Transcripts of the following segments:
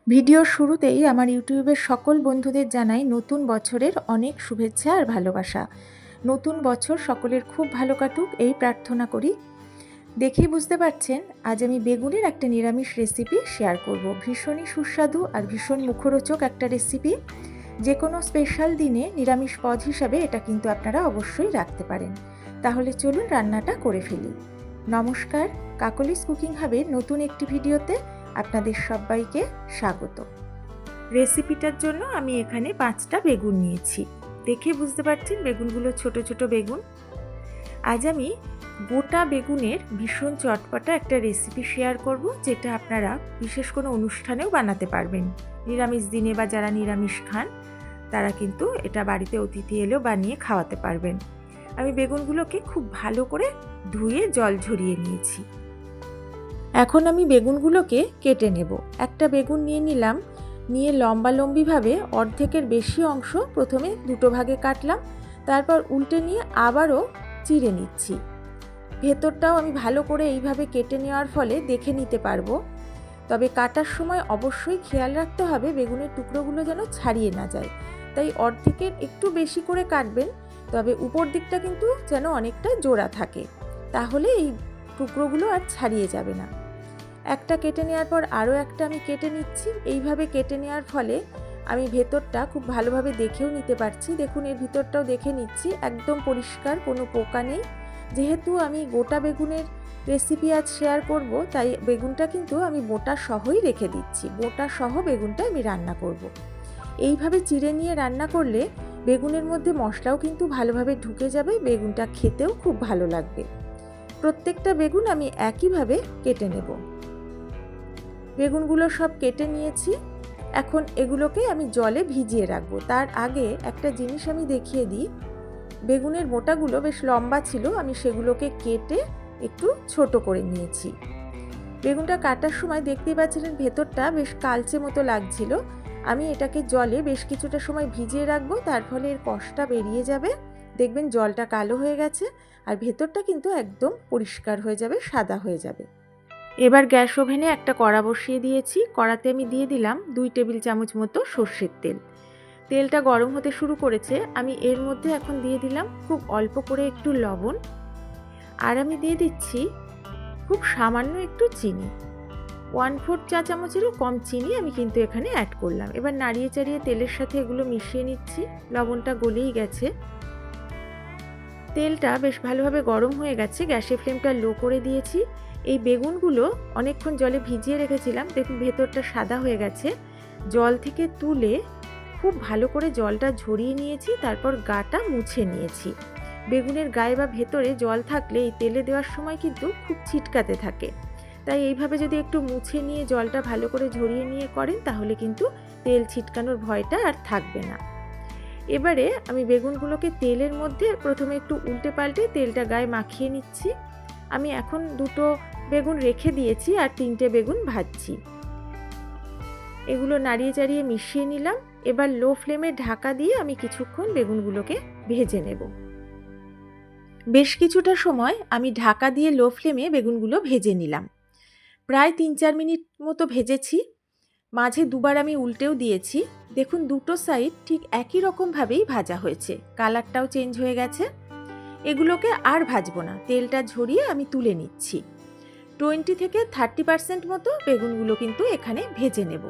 ভিডিওর শুরুতেই আমার ইউটিউবের সকল বন্ধুদের জানাই নতুন বছরের অনেক শুভেচ্ছা আর ভালোবাসা। নতুন বছর সকলের খুব ভালো কাটুক এই প্রার্থনা করি। দেখেই বুঝতে পারছেন আজ আমি বেগুনের একটা নিরামিষ রেসিপি শেয়ার করব। ভীষণই সুস্বাদু আর ভীষণ মুখরোচক একটা রেসিপি। যে কোনো স্পেশাল দিনে নিরামিষ পদ হিসাবে এটা কিন্তু আপনারা অবশ্যই রাখতে পারেন। তাহলে চলুন রান্নাটা করে ফেলি। নমস্কার, কাকলিস কুকিং হাবের নতুন একটি ভিডিওতে আপনাদের সবাইকে স্বাগত। রেসিপিটার জন্য আমি এখানে 5টা বেগুন নিয়েছি। দেখে বুঝতে পারছেন বেগুনগুলো ছোট ছোট বেগুন। আজ আমি গোটা বেগুনের ভীষণ চটপটা একটা রেসিপি শেয়ার করব, যেটা আপনারা বিশেষ কোনো অনুষ্ঠানেও বানাতে পারবেন। নিরামিষ দিনে বা যারা নিরামিষ খান তারা কিন্তু এটা বাড়িতে অতিথি এলেও বানিয়ে খাওয়াতে পারবেন। আমি বেগুনগুলোকে খুব ভালো করে ধুয়ে জল ঝরিয়ে নিয়েছি। এখন আমি বেগুনগুলোকে কেটে নেব। একটা বেগুন নিয়ে নিলাম, নিয়ে লম্বালম্বিভাবে অর্ধেকের বেশি অংশ প্রথমে দুটো ভাগে কাটলাম, তারপর উল্টে নিয়ে আবারও চিড়ে নিচ্ছি। ভেতরটাও আমি ভালো করে এইভাবে কেটে নেওয়ার ফলে দেখে নিতে পারবো। তবে কাটার সময় অবশ্যই খেয়াল রাখতে হবে বেগুনের টুকরোগুলো যেন ছাড়িয়ে না যায়, তাই অর্ধেকের একটু বেশি করে কাটবেন। তবে উপর দিকটা কিন্তু যেন অনেকটা জোড়া থাকে, তাহলে এই টুকরোগুলো আর ছাড়িয়ে যাবে না। একটা কেটে নেওয়ার পর আরও একটা আমি কেটে নিচ্ছি। এইভাবে কেটে নেওয়ার ফলে আমি ভেতরটা খুব ভালোভাবে দেখেও নিতে পারছি। দেখুন, এর ভিতরটাও দেখে নিচ্ছি, একদম পরিষ্কার, কোনো পোকা নেই। যেহেতু আমি গোটা বেগুনের রেসিপি আজ শেয়ার করব, তাই বেগুনটা কিন্তু আমি বোটা সহই রেখে দিচ্ছি। বোটা সহ বেগুনটা আমি রান্না করব। এইভাবে চিড়ে নিয়ে রান্না করলে বেগুনের মধ্যে মশলাও কিন্তু ভালোভাবে ঢুকে যাবে, বেগুনটা খেতেও খুব ভালো লাগবে। প্রত্যেকটা বেগুন আমি একইভাবে কেটে নেব। বেগুনগুলো সব কেটে নিয়েছি। এখন এগুলোকে আমি জলে ভিজিয়ে রাখবো। তার আগে একটা জিনিস আমি দেখিয়ে দিই। বেগুনের মোটাগুলো বেশ লম্বা ছিল, আমি সেগুলোকে কেটে একটু ছোট করে নিয়েছি। বেগুনটা কাটার সময় দেখতেই পাচ্ছিলেন ভেতরটা বেশ কালচে মতো লাগছিল। আমি এটাকে জলে বেশ কিছুটা সময় ভিজিয়ে রাখবো, তার ফলে এর কষটা বেরিয়ে যাবে। দেখবেন জলটা কালো হয়ে গেছে আর ভেতরটা কিন্তু একদম পরিষ্কার হয়ে যাবে, সাদা হয়ে যাবে। এবার গ্যাস ওভেনে একটা কড়া বসিয়ে দিয়েছি। কড়াতে আমি দিয়ে দিলাম 2 টেবিল চামচ মতো সর্ষের তেল। তেলটা গরম হতে শুরু করেছে। আমি এর মধ্যে এখন দিয়ে দিলাম খুব অল্প করে একটু লবণ, আর আমি দিয়ে দিচ্ছি খুব সামান্য একটু চিনি। 1/4 চা চামচেরও কম চিনি আমি কিন্তু এখানে অ্যাড করলাম। এবার নাড়িয়ে চাড়িয়ে তেলের সাথে এগুলো মিশিয়ে নিচ্ছি। লবণটা গলেই গেছে। তেলটা বেশ ভালোভাবে গরম হয়ে গেছে। গ্যাসের ফ্লেমটা লো করে দিয়েছি। এই বেগুনগুলো অনেকক্ষণ জলে ভিজিয়ে রেখেছিলাম, দেখুন ভেতরটা সাদা হয়ে গেছে। জল থেকে তুলে খুব ভালো করে জলটা ঝরিয়ে নিয়েছি, তারপর গাটা মুছে নিয়েছি। বেগুনের গায়ে বা ভেতরে জল থাকলে এই তেলে দেওয়ার সময় কিন্তু খুব ছিটকাতে থাকে, তাই এইভাবে যদি একটু মুছে নিয়ে জলটা ভালো করে ঝরিয়ে নিয়ে করেন তাহলে কিন্তু তেল ছিটকানোর ভয়টা আর থাকবে না। এবারে আমি বেগুনগুলোকে তেলের মধ্যে প্রথমে একটু উল্টে পাল্টে তেলটা গায়ে মাখিয়ে নিচ্ছি। আমি এখন 2টো বেগুন রেখে দিয়েছি আর 3টে বেগুন ভাজছি। এগুলো নাড়িয়ে চাড়িয়ে মিশিয়ে নিলাম। এবার লো ফ্লেমে ঢাকা দিয়ে আমি কিছুক্ষণ বেগুনগুলোকে ভেজে নেব। বেশ কিছুটা সময় আমি ঢাকা দিয়ে লো ফ্লেমে বেগুনগুলো ভেজে নিলাম। প্রায় 3-4 মিনিট মতো ভেজেছি। মাঝে দুবার আমি উল্টেও দিয়েছি। দেখুন দুটো সাইড ঠিক একই রকমভাবেই ভাজা হয়েছে, কালারটাও চেঞ্জ হয়ে গেছে। এগুলোকে আর ভাজবো না, তেলটা ঝরিয়ে আমি তুলে নিচ্ছি। 20 থেকে 30% মতো বেগুনগুলো কিন্তু এখানে ভেজে নেব।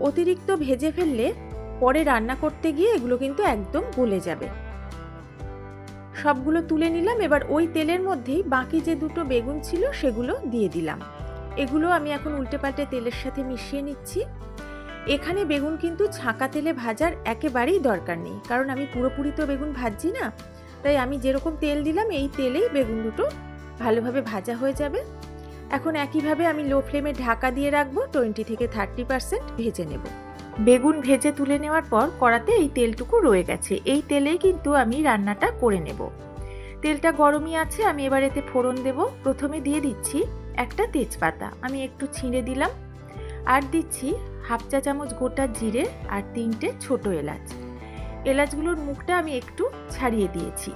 অতিরিক্ত ভেজে ফেললে পরে রান্না করতে গিয়ে এগুলো কিন্তু একদম গলে যাবে। সবগুলো তুলে নিলাম। এবার ওই তেলের মধ্যেই বাকি যে 2টো বেগুন ছিল সেগুলো দিয়ে দিলাম। এগুলো আমি এখন উল্টে পাল্টে তেলের সাথে মিশিয়ে নিচ্ছি। এখানে বেগুন কিন্তু ছাঁকা তেলে ভাজার একেবারেই দরকার নেই, কারণ আমি পুরোপুরি তো বেগুন ভাজছি না, তাই আমি যেরকম তেল দিলাম এই তেলেই বেগুন দুটো ভালোভাবে ভাজা হয়ে যাবে। এখন একইভাবে আমি লো ফ্লেমে ঢাকা দিয়ে রাখবো। 20 থেকে 30% ভেজে নেব। বেগুন ভেজে তুলে নেওয়ার পর কড়াতে এই তেলটুকু রয়ে গেছে, এই তেলেই কিন্তু আমি রান্নাটা করে নেব। তেলটা গরমই আছে। আমি এবার এতে ফোড়ন দেব। প্রথমে দিয়ে দিচ্ছি একটা তেজপাতা, আমি একটু ছিঁড়ে দিলাম। আর দিচ্ছি 1/2 চা চামচ গোটা জিরে আর 3টে ছোট এলাচ। এলাচগুলোর মুখটা আমি একটু ছাড়িয়ে দিয়েছি।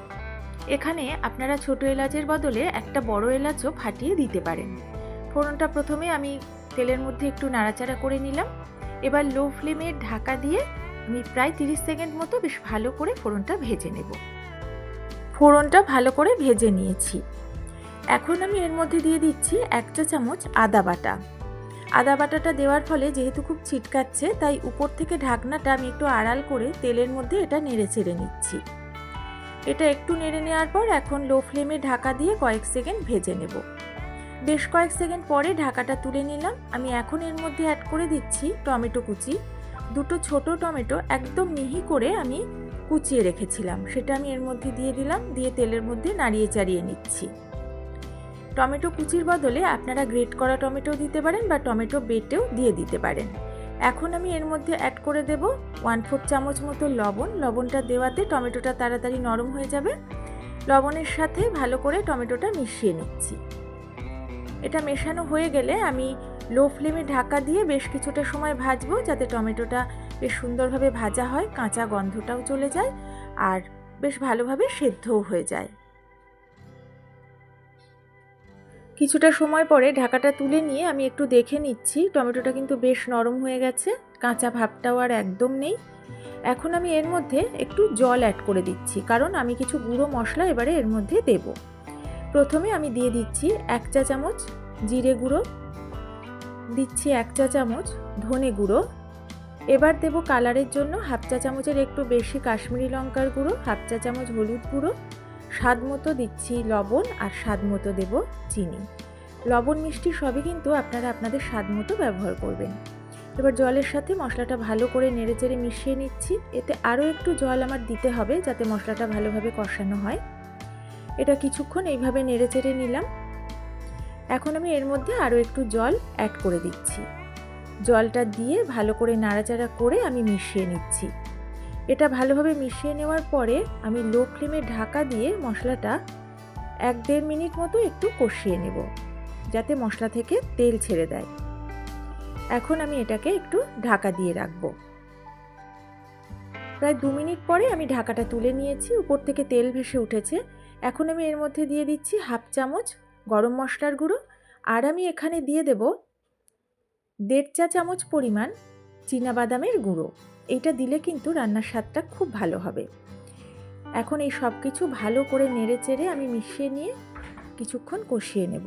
এখানে আপনারা ছোট এলাচের বদলে একটা বড় এলাচও ফাটিয়ে দিতে পারেন। ফোড়নটা প্রথমে আমি তেলের মধ্যে একটু নাড়াচাড়া করে নিলাম। এবার লো ফ্লেমে ঢাকা দিয়ে আমি প্রায় 30 সেকেন্ড মতো বেশ ভালো করে ফোড়নটা ভেজে নেব। ফোড়নটা ভালো করে ভেজে নিয়েছি। এখন আমি এর মধ্যে দিয়ে দিচ্ছি 1 চা চামচ আদা বাটা। আদা বাটাটা দেওয়ার ফলে যেহেতু খুব ছিটকাচ্ছে, তাই উপর থেকে ঢাকনাটা আমি একটু আড়াল করে তেলের মধ্যে এটা নেড়ে চেড়ে নিচ্ছি। এটা একটু নেড়ে নেওয়ার পর এখন লো ফ্লেমে ঢাকা দিয়ে কয়েক সেকেন্ড ভেজে নেব। বেশ কয়েক সেকেন্ড পরে ঢাকাটা তুলে নিলাম। আমি এখন এর মধ্যে অ্যাড করে দিচ্ছি টমেটো কুচি। দুটো ছোট টমেটো একদম মিহি করে আমি কুচিয়ে রেখেছিলাম, সেটা আমি এর মধ্যে দিয়ে দিলাম। দিয়ে তেলের মধ্যে নাড়িয়ে চাড়িয়ে নিচ্ছি। টমেটো কুচির বদলে আপনারা গ্রেট করা টমেটো দিতে পারেন বা টমেটো বেটেও দিয়ে দিতে পারেন। এখন আমি এর মধ্যে অ্যাড করে দেব 1/4 চামচ মতো লবণ। লবণটা দেওয়াতে টমেটোটা তাড়াতাড়ি নরম হয়ে যাবে। লবণের সাথে ভালো করে টমেটোটা মিশিয়ে নিচ্ছি। এটা মেশানো হয়ে গেলে আমি লো ফ্লেমে ঢাকা দিয়ে বেশ কিছুটা সময় ভাজবো, যাতে টমেটোটা বেশ সুন্দরভাবে ভাজা হয়, কাঁচা গন্ধটাও চলে যায় আর বেশ ভালোভাবে সেদ্ধও হয়ে যায়। কিছুটা সময় পরে ঢাকাটা তুলে নিয়ে আমি একটু দেখে নিচ্ছি, টমেটোটা কিন্তু বেশ নরম হয়ে গেছে, কাঁচা ভাবটাও আর একদম নেই। এখন আমি এর মধ্যে একটু জল অ্যাড করে দিচ্ছি, কারণ আমি কিছু গুঁড়ো মশলা এবারে এর মধ্যে দেব। প্রথমে আমি দিয়ে দিচ্ছি 1 চা চামচ জিরে গুঁড়ো, দিচ্ছি 1 চা চামচ ধনে গুঁড়ো। এবার দেব কালারের জন্য 1/2 চা চামচের একটু বেশি কাশ্মীরি লঙ্কার গুঁড়ো, 1/2 চা চামচ হলুদ গুঁড়ো, স্বাদ মতো দিচ্ছি লবণ আর স্বাদ মতো দেব চিনি। লবণ মিষ্টি সবই কিন্তু আপনারা আপনাদের স্বাদ মতো ব্যবহার করবেন। এবার জলের সাথে মশলাটা ভালো করে নেড়েচেড়ে মিশিয়ে নিচ্ছি। এতে আরও একটু জল আমার দিতে হবে, যাতে মশলাটা ভালোভাবে কষানো হয়। এটা কিছুক্ষণ এইভাবে নেড়েচেড়ে নিলাম। এখন আমি এর মধ্যে আরও একটু জল অ্যাড করে দিচ্ছি। জলটা দিয়ে ভালো করে নাড়াচাড়া করে আমি মিশিয়ে নিচ্ছি। এটা ভালোভাবে মিশিয়ে নেওয়ার পরে আমি লো ফ্লেমে ঢাকা দিয়ে মশলাটা 1-1.5 মিনিট মতো একটু কষিয়ে নেব, যাতে মশলা থেকে তেল ছেড়ে দেয়। এখন আমি এটাকে একটু ঢাকা দিয়ে রাখবো। প্রায় 2 মিনিট পরে আমি ঢাকাটা তুলে নিয়েছি, উপর থেকে তেল ভেসে উঠেছে। এখন আমি এর মধ্যে দিয়ে দিচ্ছি 1/2 চামচ গরম মশলার গুঁড়ো, আর আমি এখানে দিয়ে দেব 1.5 চা চামচ পরিমাণ চীনাবাদামের গুঁড়ো। এইটা দিলে কিন্তু রান্নার স্বাদটা খুব ভালো হবে। এখন এই সব কিছু ভালো করে নেড়ে চেড়ে আমি মিশিয়ে নিয়ে কিছুক্ষণ কষিয়ে নেব।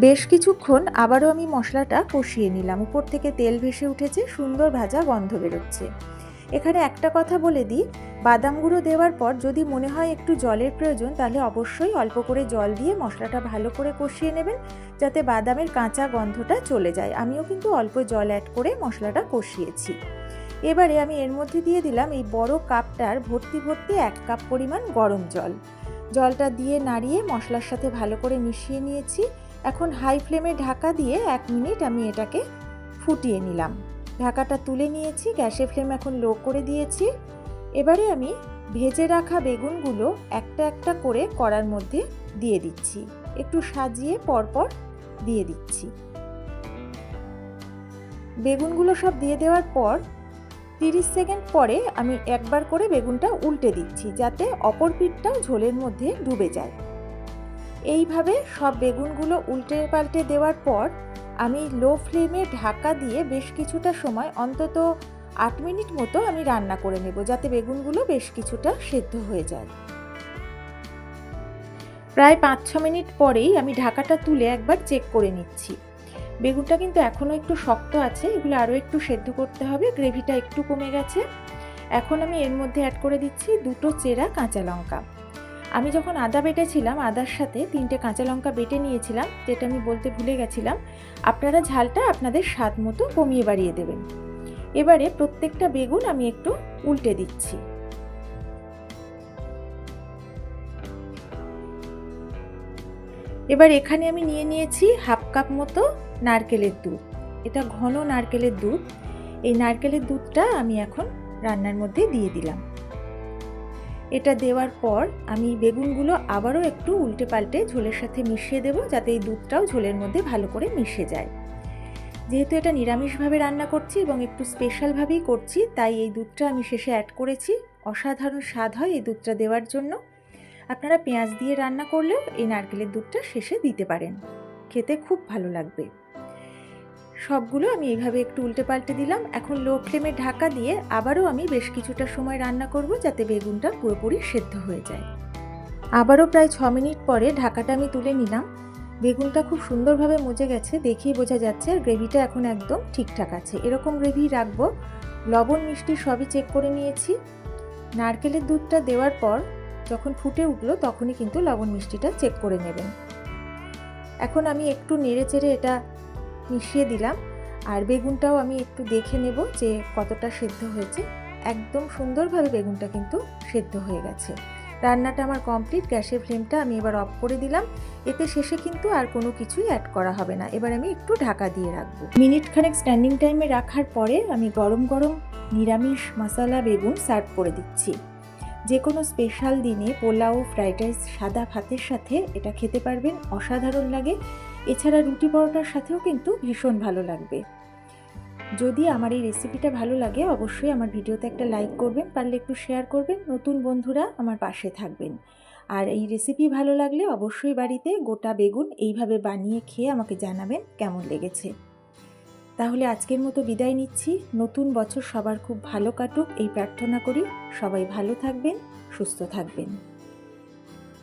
বেশ কিছুক্ষণ আবারও আমি মশলাটা কষিয়ে নিলাম। উপর থেকে তেল ভেসে উঠেছে, সুন্দর ভাজা গন্ধ বেরোচ্ছে। এখানে একটা কথা বলে দিই, বাদাম গুঁড়ো দেওয়ার পর যদি মনে হয় একটু জলের প্রয়োজন, তাহলে অবশ্যই অল্প করে জল দিয়ে মশলাটা ভালো করে কষিয়ে নেবেন, যাতে বাদামের কাঁচা গন্ধটা চলে যায়। আমিও কিন্তু অল্প জল অ্যাড করে মশলাটা কষিয়েছি। এবারে আমি এর মধ্যে দিয়ে দিলাম এই বড় কাপটার ভর্তি 1 কাপ পরিমাণ গরম জল। জলটা দিয়ে নাড়িয়ে মশলার সাথে ভালো করে মিশিয়ে নিয়েছি। এখন হাই ফ্লেমে ঢাকা দিয়ে 1 মিনিট আমি এটাকে ফুটিয়ে নিলাম। ঢাকাটা তুলে নিয়েছি, গ্যাসের ফ্লেম এখন লো করে দিয়েছি। এবারে আমি ভেজে রাখা বেগুনগুলো একটা একটা করে কড়ার মধ্যে দিয়ে দিচ্ছি, একটু সাজিয়ে পরপর দিয়ে দিচ্ছি। বেগুনগুলো সব দিয়ে দেওয়ার পর 30 সেকেন্ড পরে আমি একবার করে বেগুনটা উল্টে দিচ্ছি, যাতে অপর পিঠটাও ঝোলের মধ্যে ডুবে যায়। এইভাবে সব বেগুনগুলো উল্টে পাল্টে দেওয়ার পর আমি লো ফ্লেমে ঢাকা দিয়ে বেশ কিছুটা সময়, অন্তত 8 মিনিট মতো আমি রান্না করে নেব, যাতে বেগুনগুলো বেশ কিছুটা সেদ্ধ হয়ে যায়। প্রায় 5-6 মিনিট পরেই আমি ঢাকাটা তুলে একবার চেক করে নিচ্ছি। বেগুনটা কিন্তু এখনও একটু শক্ত আছে, এগুলো আরও একটু সেদ্ধ করতে হবে। গ্রেভিটা একটু কমে গেছে। এখন আমি এর মধ্যে অ্যাড করে দিচ্ছি 2টো চেরা কাঁচা লঙ্কা। আমি যখন আদা বেটেছিলাম, আদার সাথে 3টে কাঁচা লঙ্কা বেটে নিয়েছিলাম, যেটা আমি বলতে ভুলে গেছিলাম। আপনারা ঝালটা আপনাদের স্বাদ মতো কমিয়ে বাড়িয়ে দেবেন। এবারে প্রত্যেকটা বেগুন আমি একটু উল্টে দিচ্ছি। এবার এখানে আমি নিয়ে নিয়েছি 1/2 কাপ মতো নারকেলের দুধ। এটা ঘন নারকেলের দুধ। এই নারকেলের দুধটা আমি এখন রান্নার মধ্যে দিয়ে দিলাম। এটা দেওয়ার পর আমি বেগুনগুলো আবারও একটু উল্টে পাল্টে ঝোলের সাথে মিশিয়ে দেব, যাতে এই দুধটাও ঝোলের মধ্যে ভালো করে মিশে যায়। যেহেতু এটা নিরামিষভাবে রান্না করছি এবং একটু স্পেশালভাবেই করছি, তাই এই দুধটা আমি শেষে অ্যাড করেছি। অসাধারণ স্বাদ হয় এই দুধটা দেওয়ার জন্য। আপনারা পেঁয়াজ দিয়ে রান্না করলেও এই নারকেলের দুধটা শেষে দিতে পারেন, খেতে খুব ভালো লাগবে। সবগুলো আমি এইভাবে একটু উল্টে পাল্টে দিলাম। এখন লো ফ্লেমে ঢাকা দিয়ে আবারও আমি বেশ কিছুটা সময় রান্না করব, যাতে বেগুনটা পুরোপুরি সেদ্ধ হয়ে যায়। আবারও প্রায় 6 মিনিট পরে ঢাকাটা আমি তুলে নিলাম। বেগুনটা খুব সুন্দরভাবে মজে গেছে, দেখেই বোঝা যাচ্ছে। আর গ্রেভিটা এখন একদম ঠিকঠাক আছে, এরকম গ্রেভি রাখবো। লবণ মিষ্টি সবই চেক করে নিয়েছি। নারকেলের দুধটা দেওয়ার পর যখন ফুটে উঠলো তখনই কিন্তু লবণ মিষ্টিটা চেক করে নেবেন। এখন আমি একটু নেড়ে চেড়ে এটা মিশিয়ে দিলাম, আর বেগুনটাও আমি একটু দেখে নেব যে কতটা সেদ্ধ হয়েছে। একদম সুন্দরভাবে বেগুনটা কিন্তু সেদ্ধ হয়ে গেছে। রান্নাটা আমার কমপ্লিট। গ্যাসের ফ্লেমটা আমি এবার অফ করে দিলাম। এতে শেষে কিন্তু আর কোনো কিছুই অ্যাড করা হবে না। এবার আমি একটু ঢাকা দিয়ে রাখবো। মিনিট খানেক স্ট্যান্ডিং টাইমে রাখার পরে আমি গরম গরম নিরামিষ মশলা বেগুন সার্ভ করে দিচ্ছি। যে কোনো স্পেশাল দিনে পোলাও, ফ্রাইড রাইস, সাদা ভাতের সাথে এটা খেতে পারবেন, অসাধারণ লাগে। এছাড়া রুটি পরোটার সাথেও কিন্তু ভীষণ ভালো লাগবে। যদি আমার এই রেসিপিটা ভালো লাগে অবশ্যই আমার ভিডিওতে একটা লাইক করবেন, পারলে একটু শেয়ার করবেন। নতুন বন্ধুরা আমার পাশে থাকবেন। আর এই রেসিপি ভালো লাগলে অবশ্যই বাড়িতে গোটা বেগুন এইভাবে বানিয়ে খেয়ে আমাকে জানাবেন কেমন লেগেছে। তাহলে আজকের মতো বিদায় নিচ্ছি। নতুন বছর সবার খুব ভালো কাটুক এই প্রার্থনা করি। সবাই ভালো থাকবেন, সুস্থ থাকবেন।